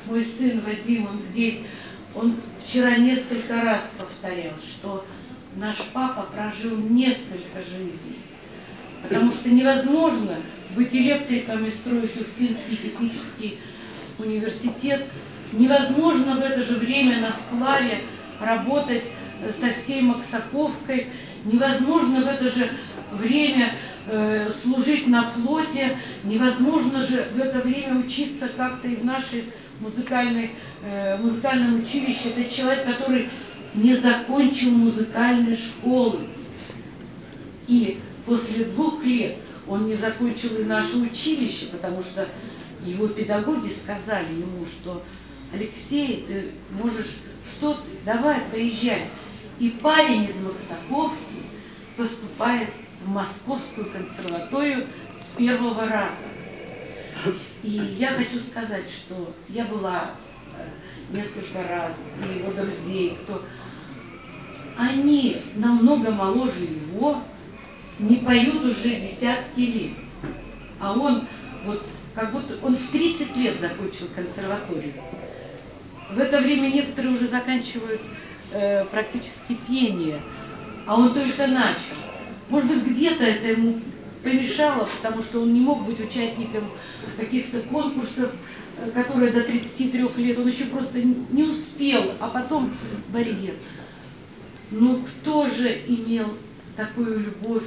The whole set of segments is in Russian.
мой сын Вадим, он здесь, он вчера несколько раз повторял, что наш папа прожил несколько жизней. Потому что невозможно быть электриком и строить Ухтинский технический университет. Невозможно в это же время на сплаве работать со всей Максаковкой. Невозможно в это же время служить на флоте. Невозможно же в это время учиться как-то и в нашей музыкальном училище. Это человек, который не закончил музыкальной школы. И после 2 лет он не закончил и наше училище, потому что его педагоги сказали ему, что Алексей, ты можешь что-то, давай, поезжай. И парень из Максаковки поступает в Московскую консерваторию с 1-го раза. И я хочу сказать, что я была несколько раз, и его друзей, кто... Они намного моложе его, не поют уже десятки лет. А он, вот, как будто он в 30 лет закончил консерваторию. В это время некоторые уже заканчивают практически пение, а он только начал. Может быть, где-то это ему помешало, потому что он не мог быть участником каких-то конкурсов, которые до 33 лет, он еще просто не успел, а потом барьер. Ну кто же имел такую любовь?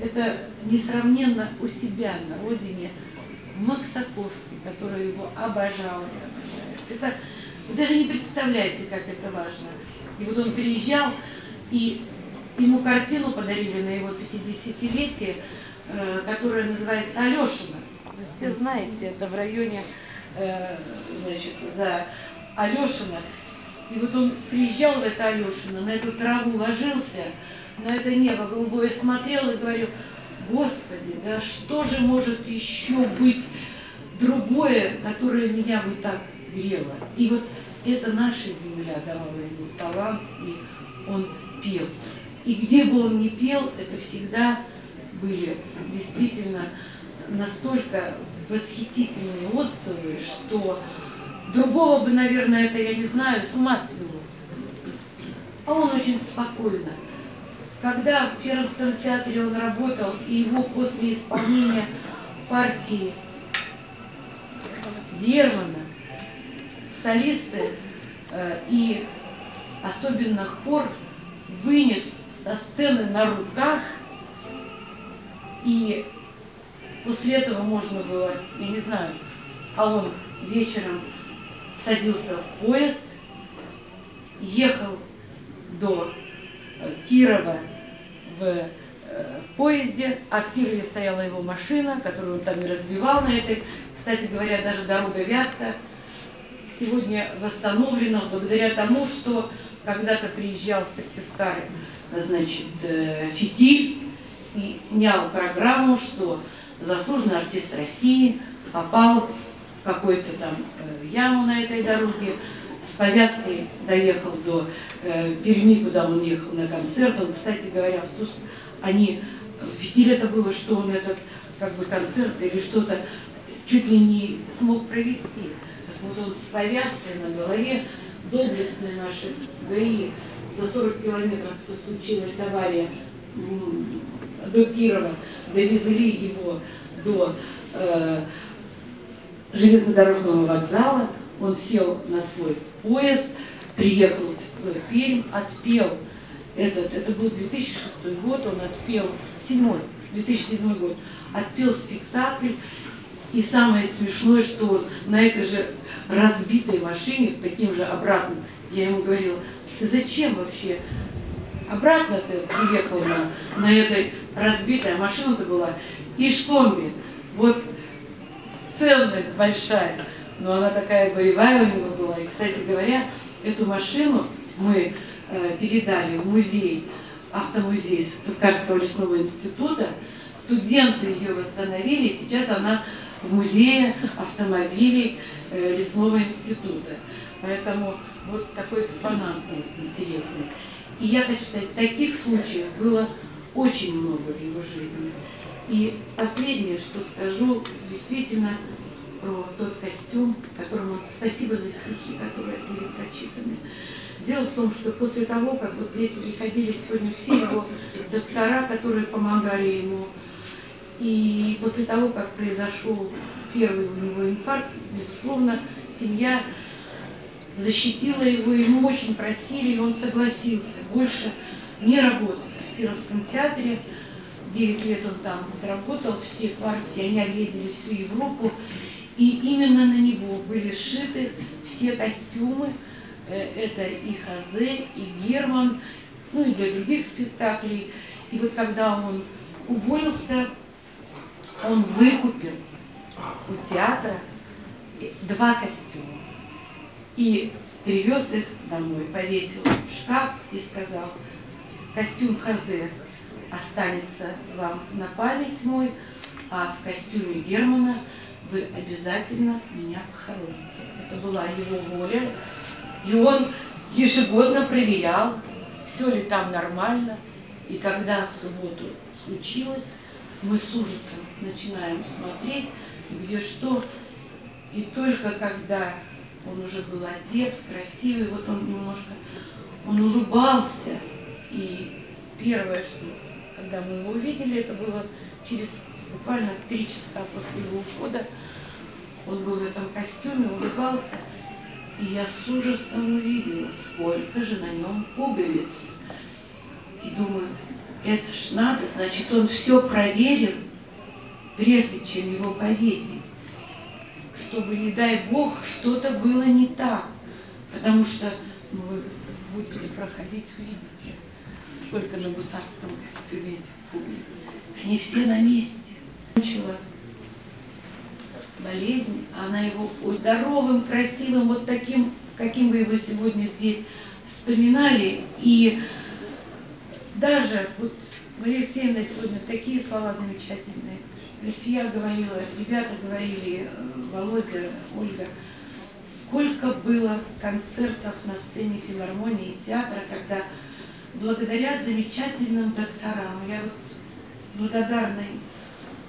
Это несравненно у себя на родине, в Максаковке, которая его обожала и обожает. Это, вы даже не представляете, как это важно. И вот он приезжал, и ему картину подарили на его 50-летие, которая называется «Алешина». Вы все знаете, это в районе, значит, за Алешино. И вот он приезжал в это Алешино, на эту траву ложился, на это небо голубое смотрел и говорил: Господи, да что же может еще быть другое, которое меня бы так грело? И вот это наша земля давала ему талант, и он пел. И где бы он ни пел, это всегда были действительно настолько восхитительные отзывы, что другого бы, наверное, это, я не знаю, с ума свело. А он очень спокойно. Когда в Пермском театре он работал, и его после исполнения партии Германа, солисты и особенно хор вынес со сцены на руках, и после этого можно было, я не знаю, а он вечером садился в поезд, ехал до Кирова в поезде, а в Кирове стояла его машина, которую он там и разбивал на этой. Кстати говоря, даже дорога Вятка сегодня восстановлена благодаря тому, что когда-то приезжал в Сыктывкар, значит, Фитиль и снял программу, что заслуженный артист России попал в какую-то там яму на этой дороге, с повязкой доехал до Перми, куда он ехал на концерт. Он, кстати говоря, они, в Фитиле это было, что он этот как бы концерт или что-то чуть ли не смог провести. Так вот он с повязкой на голове, доблестные наши ГАИ, за 40 километров, что случилась авария до Кирова, довезли его до железнодорожного вокзала, он сел на свой поезд, приехал в Пермь, отпел это был 2006 год, он отпел, 2007 год, отпел спектакль. И самое смешное, что на этой же разбитой машине, таким же обратным, я ему говорила: ты зачем вообще обратно ты приехал на этой разбитой, а машина-то была Ишкомби. Вот ценность большая, но она такая боевая у него была. И, кстати говоря, эту машину мы передали в музей, автомузей Сыктывкарского лесного института. Студенты ее восстановили, и сейчас она в музее автомобилей лесного института. Поэтому вот такой экспонат есть интересный. И я хочу сказать, таких случаев было очень много в его жизни. И последнее, что скажу, действительно, про тот костюм, которому спасибо за стихи, которые были прочитаны. Дело в том, что после того, как вот здесь приходили сегодня все его доктора, которые помогали ему, и после того, как произошел первый у него инфаркт, безусловно, семья защитила его, ему очень просили, и он согласился больше не работать в Пермском театре. 9 лет он там отработал, все партии, они объездили всю Европу, и именно на него были сшиты все костюмы. Это и Хазе, и Герман, ну и для других спектаклей. И вот когда он уволился, он выкупил у театра 2 костюма и привез их домой, повесил в шкаф и сказал: костюм Хазе останется вам на память мой, а в костюме Германа вы обязательно меня похороните. Это была его воля, и он ежегодно проверял, все ли там нормально. И когда в субботу случилось, мы с ужасом начинаем смотреть, где что. И только когда он уже был одет, красивый, вот он немножко, он улыбался. И первое, что, когда мы его увидели, это было через буквально 3 часа после его ухода. Он был в этом костюме, улыбался. И я с ужасом увидела, сколько же на нем пуговиц. И думаю, это ж надо, значит, он все проверил, прежде чем его повесить, чтобы, не дай Бог, что-то было не так. Потому что вы будете проходить, увидите, сколько на гусарском костюме этих пуговиц. Они все на месте. Начала болезнь, она его здоровым, красивым, вот таким, каким вы его сегодня здесь вспоминали. И даже вот Мария Алексеевна сегодня такие слова замечательные. Ильфия говорила, ребята говорили, Володя, Ольга, сколько было концертов на сцене филармонии и театра, когда благодаря замечательным докторам, я вот благодарна им,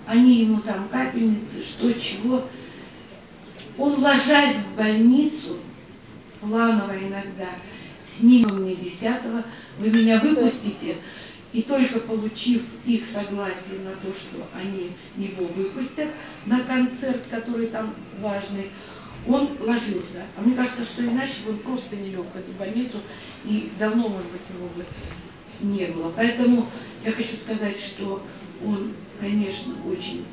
они ему там капельницы, что, чего. Он, ложась в больницу, планово иногда, с ним мне 10-го, вы меня выпустите, и только получив их согласие на то, что они его выпустят на концерт, который там важный, он ложился. А мне кажется, что иначе бы он просто не лег в эту больницу, и давно, может быть, его бы не было. Поэтому я хочу сказать, что он, конечно, очень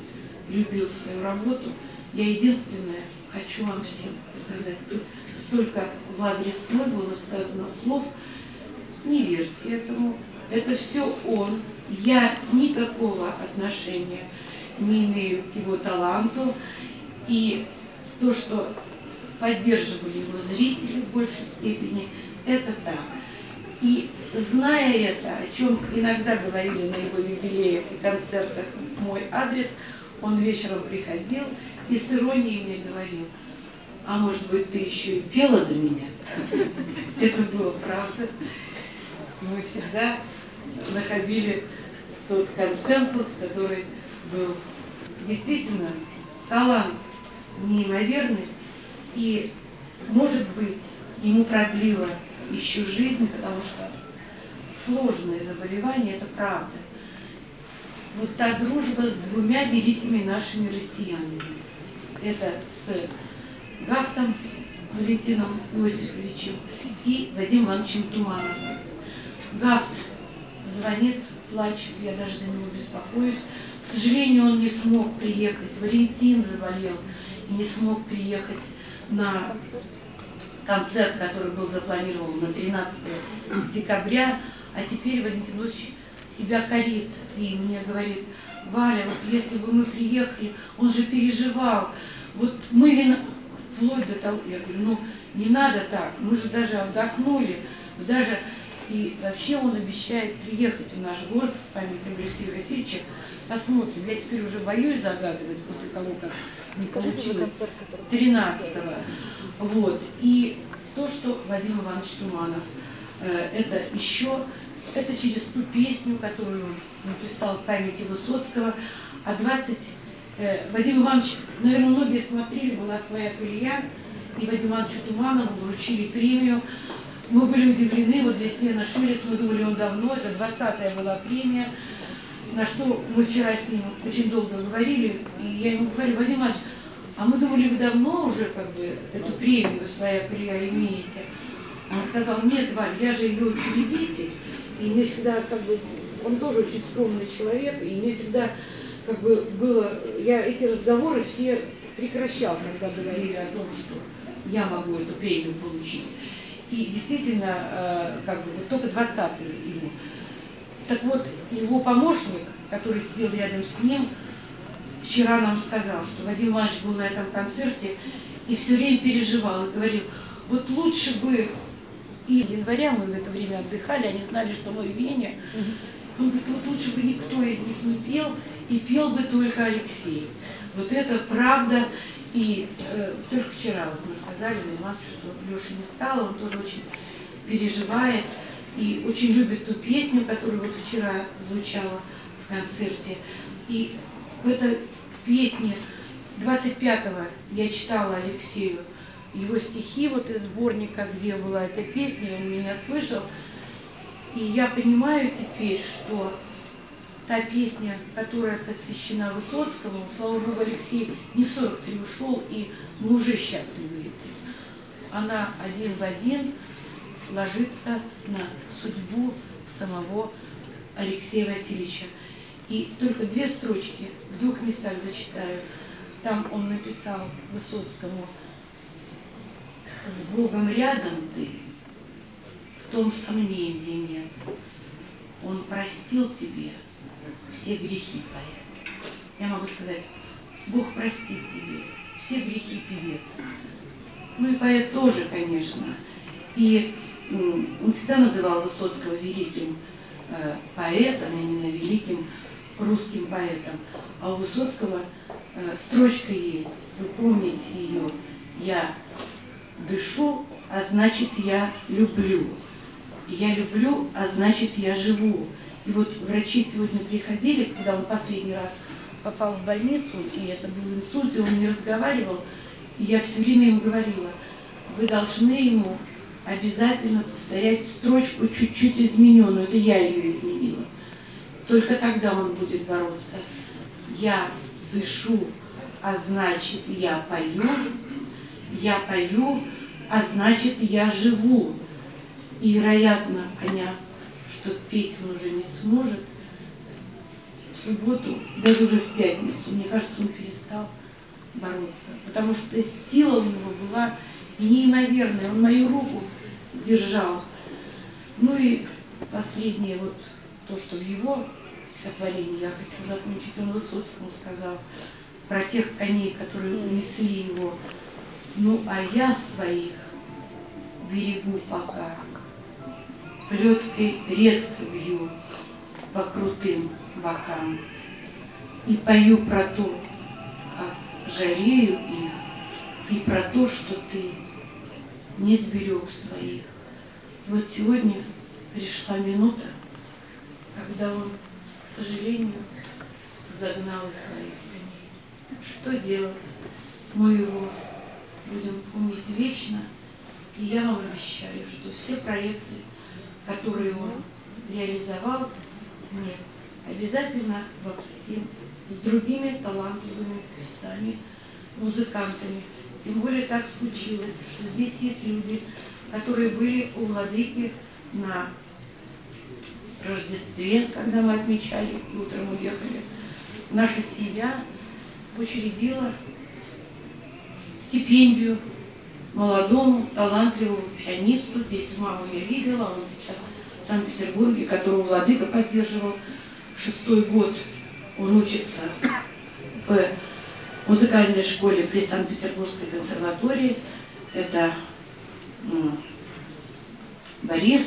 любил свою работу. Я единственное хочу вам всем сказать, тут столько в адрес мой было сказано слов, не верьте этому, это все он. Я никакого отношения не имею к его таланту, и то, что поддерживали его зрители в большей степени, это так. И зная это, о чем иногда говорили на его юбилеях и концертах мой адрес, он вечером приходил и с иронией мне говорил: а может быть, ты еще и пела за меня? Это было правда. Мы всегда находили тот консенсус, который был действительно талант неимоверный, и, может быть, ему продлило еще жизнь, потому что сложные заболевания – это правда. Вот та дружба с 2 великими нашими россиянами. Это с Гафтом Валентином Иосифовичем и Вадимом Ивановичем Тумановым. Гафт звонит, плачет, я даже за него беспокоюсь. К сожалению, он не смог приехать. Валентин заболел и не смог приехать на концерт, который был запланирован на 13 декабря, а теперь Валентин Иосифович себя корит и мне говорит: Валя, вот если бы мы приехали, он же переживал, вот мы вплоть до того, я говорю, ну не надо так, мы же даже отдохнули, даже и вообще он обещает приехать в наш город в память Алексея Васильевича. Посмотрим, я теперь уже боюсь загадывать после того, как не получилось 13-го. Вот. И то, что Вадим Иванович Туманов, это еще, это через ту песню, которую он написал в памяти Высоцкого, а Вадим Иванович, наверное, многие смотрели, была своя колея, и Вадиму Ивановичу Туманову вручили премию. Мы были удивлены, вот здесь Лена Шилец, мы думали, он давно, это 20-я была премия, на что мы вчера с ним очень долго говорили, и я ему говорю: Вадим Иванович, а мы думали, вы давно уже как бы эту премию «Своя колея» имеете. Он сказал: нет, Валь, я же ее учредитель, и мне всегда как бы, он тоже очень скромный человек, и мне всегда как бы было, я эти разговоры все прекращал, когда говорили о том, что я могу эту премию получить. И действительно, как бы, вот только 20-ю ему. Так вот, его помощник, который сидел рядом с ним, вчера нам сказал, что Вадим Иванович был на этом концерте и все время переживал, и говорил: вот лучше бы, и января мы в это время отдыхали, они знали, что мы в Вене, он говорит: вот лучше бы никто из них не пел, и пел бы только Алексей. Вот это правда. И только вчера вот мы сказали Вадиму, что Леши не стало, он тоже очень переживает и очень любит ту песню, которая вот вчера звучала в концерте. И в этой песне 25-го я читала Алексею его стихи вот из сборника, где была эта песня, он меня слышал. И я понимаю теперь, что та песня, которая посвящена Высоцкому, слава Богу, Алексей не в 43 ушел, и мы уже счастливы этим. Она один в один ложится на судьбу самого Алексея Васильевича. И только две строчки в двух местах зачитаю. Там он написал Высоцкому: «С Богом рядом ты, в том сомнения нет. Он простил тебе все грехи, поэт». Я могу сказать: Бог простит тебе все грехи, певец. Ну и поэт тоже, конечно. И он всегда называл Высоцкого великим поэтом, именно великим русским поэтом. А у Высоцкого строчка есть, вы помните ее: «Я дышу, а значит я люблю. Я люблю, а значит я живу». И вот врачи сегодня приходили, когда он последний раз попал в больницу, и это был инсульт, и он не разговаривал. И я все время им говорила: вы должны ему обязательно повторять строчку чуть-чуть измененную. Это я ее изменила. Только тогда он будет бороться. Я дышу, а значит я пою. Я пою, а значит я живу. И, вероятно, поняв, что петь он уже не сможет, в субботу, даже уже в пятницу, мне кажется, он перестал бороться. Потому что сила у него была неимоверная. Он мою руку держал. Ну и последнее, вот то, что в его стихотворении я хочу закончить, он Высоцкому сказал про тех коней, которые унесли его: ну, а я своих берегу пока, плеткой редко бью по крутым бокам и пою про то, как жалею их, и про то, что ты не сберег своих. И вот сегодня пришла минута, когда он, к сожалению, загнал из своих коней. Что делать? Мы его будем помнить вечно, и я вам обещаю, что все проекты, которые он реализовал, мы обязательно воплотим с другими талантливыми певцами, музыкантами. Тем более так случилось, что здесь есть люди, которые были у владыки на Рождестве, когда мы отмечали, и утром уехали. Наша семья учредила стипендию молодому, талантливому пианисту. Здесь маму я видела, он сейчас в Санкт-Петербурге, которого владыка поддерживал 6-й год. Он учится в музыкальной школе при Санкт-Петербургской консерватории. Это Борис.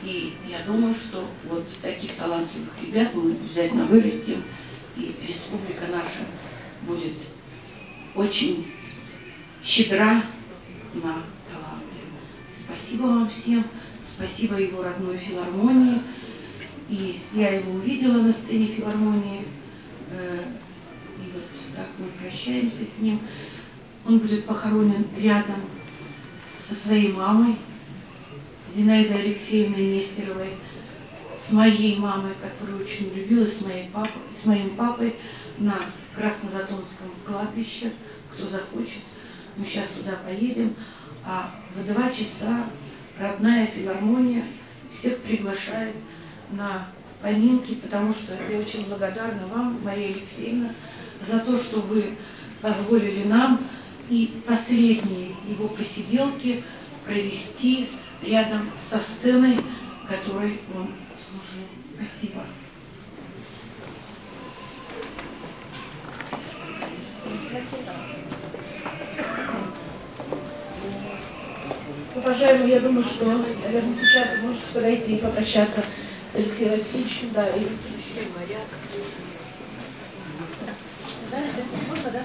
И я думаю, что вот таких талантливых ребят мы обязательно вырастим, и республика наша будет очень щедра на таланты. Спасибо вам всем, спасибо его родной филармонии. И я его увидела на сцене филармонии. И вот так мы прощаемся с ним. Он будет похоронен рядом со своей мамой, Зинаидой Алексеевной Нестеровой, с моей мамой, которую очень любила, с моим папой на Краснозатонском кладбище. Кто захочет, мы сейчас туда поедем. А в 2 часа родная филармония всех приглашает на поминки, потому что я очень благодарна вам, Мария Алексеевна, за то, что вы позволили нам и последние его посиделки провести рядом со сценой, которой он служил. Спасибо. Уважаемые, я думаю, что, наверное, сейчас вы можете подойти и попрощаться с Алексеем Васильевичем. Да, и еще моряк. Да, если можно, да?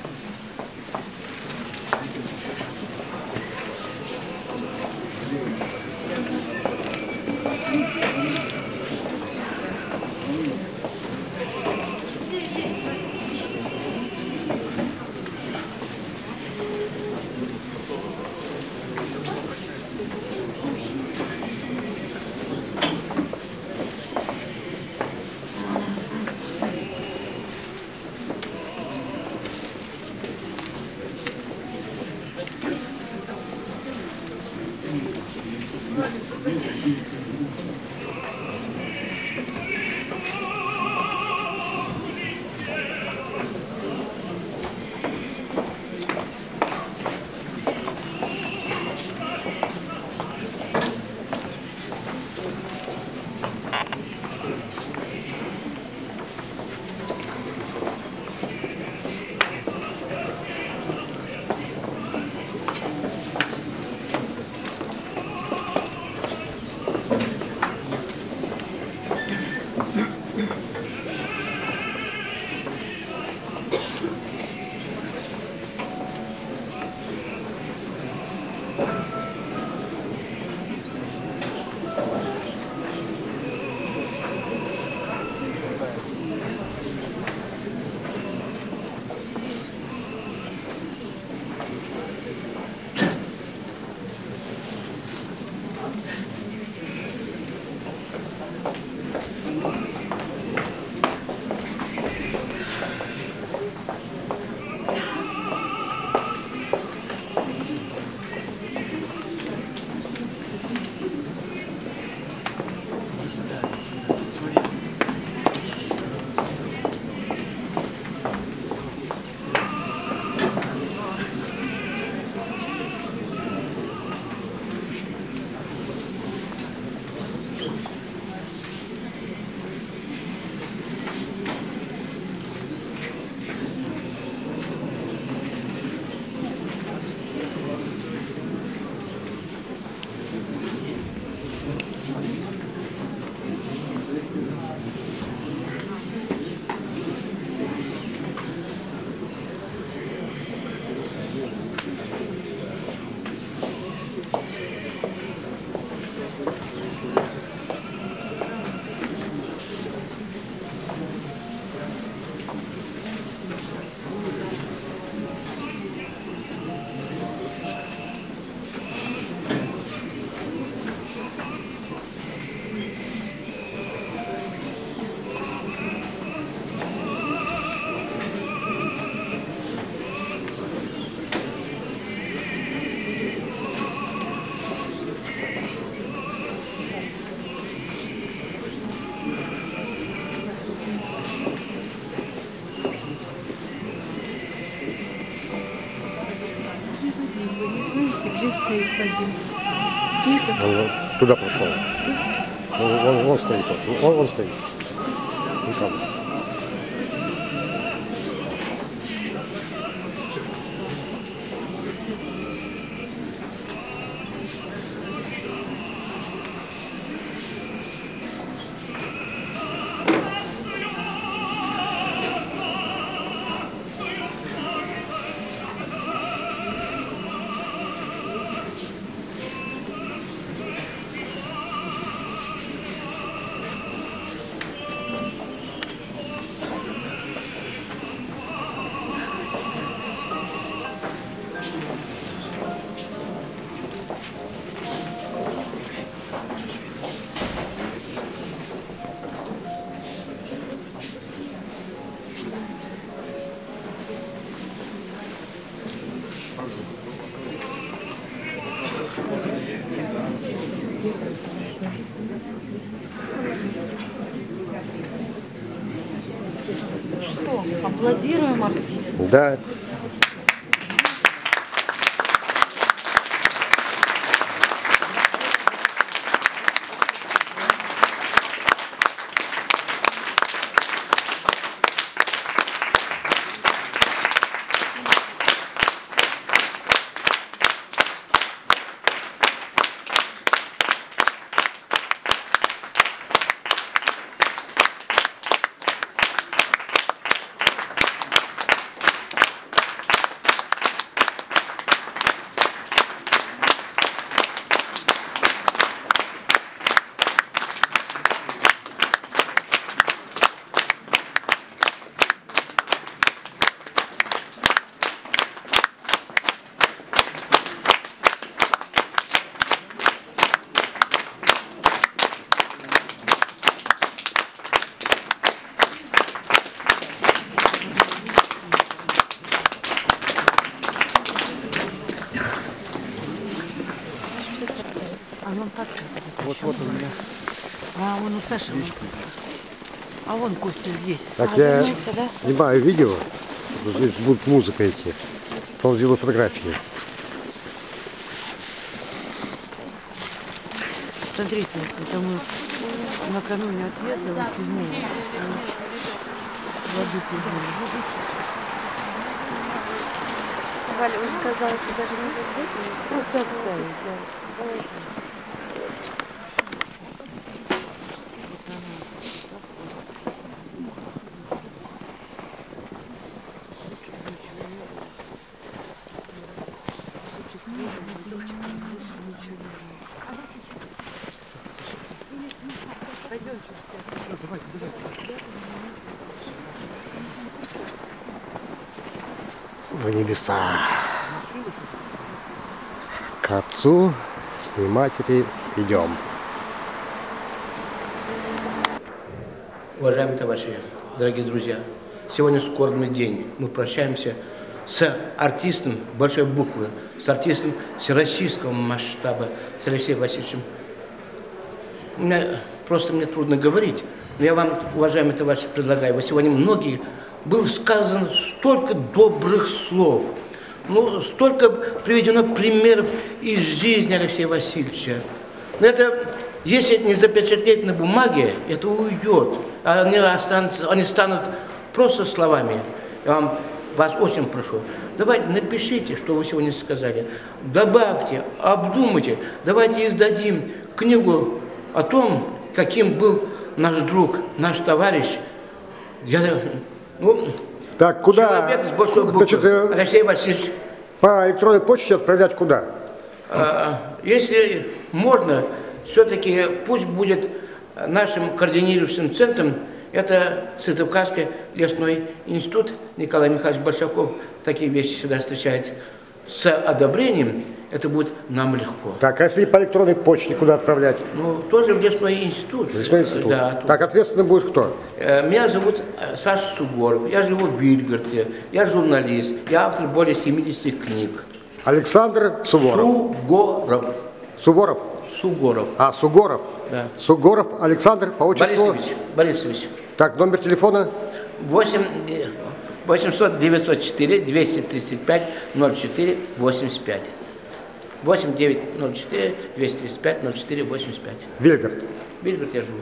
Где стоит Вадим? Он туда пошел. Он стоит. Он стоит. Никого. Аплодируем артисту. Да. А вон как? Вот у меня. А вон у Саши. А вон Костя здесь. Так я снимаю видео. Вот здесь будет музыка идти. Потом сделаю фотографии. Смотрите, это мы накануне отъезда в Тюмень. Воду пили. Валя, он сказал, если даже не будет, Просто отставить, да. В небеса. К отцу и матери идем. Уважаемые товарищи, дорогие друзья, сегодня скорбный день. Мы прощаемся с артистом большой буквы, с артистом всероссийского масштаба, с Алексеем Васильевичем. Мне трудно говорить, но я вам, уважаемые товарищи, предлагаю. Вы сегодня многие, было сказано столько добрых слов, ну, столько приведено примеров из жизни Алексея Васильевича. Но это, если это не запечатлеть на бумаге, это уйдет. Они станут просто словами. Я вас очень прошу, давайте напишите, что вы сегодня сказали. Добавьте, обдумайте. Давайте издадим книгу о том, каким был наш друг, наш товарищ. Так, куда? Человек с большой буквы. Алексей Васильевич. По электронной почте отправлять куда? Если можно, все-таки пусть будет нашим координирующим центром, это Сыктывкарский лесной институт. Николай Михайлович Большаков такие вещи всегда встречает с одобрением, это будет нам легко. Так, а если по электронной почте куда отправлять? Ну, тоже в лесной институт. Лесной институт? Да. Так, ответственно будет кто? Меня зовут Саша Сугоров, я живу в Бильгарте, я журналист, я автор более 70 книг. Александр Суворов. Сугоров. Суворов? Сугоров. А, Сугоров. Да. Сугоров Александр, по отчеству? Борисович. Так, номер телефона? 800 904 235 04 85. 8 904 235 04 85. Вильгард. Вильгард я живу.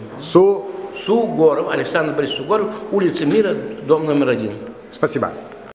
Сугоров, Александр Борисович Сугоров, улица Мира, дом номер 1. Спасибо.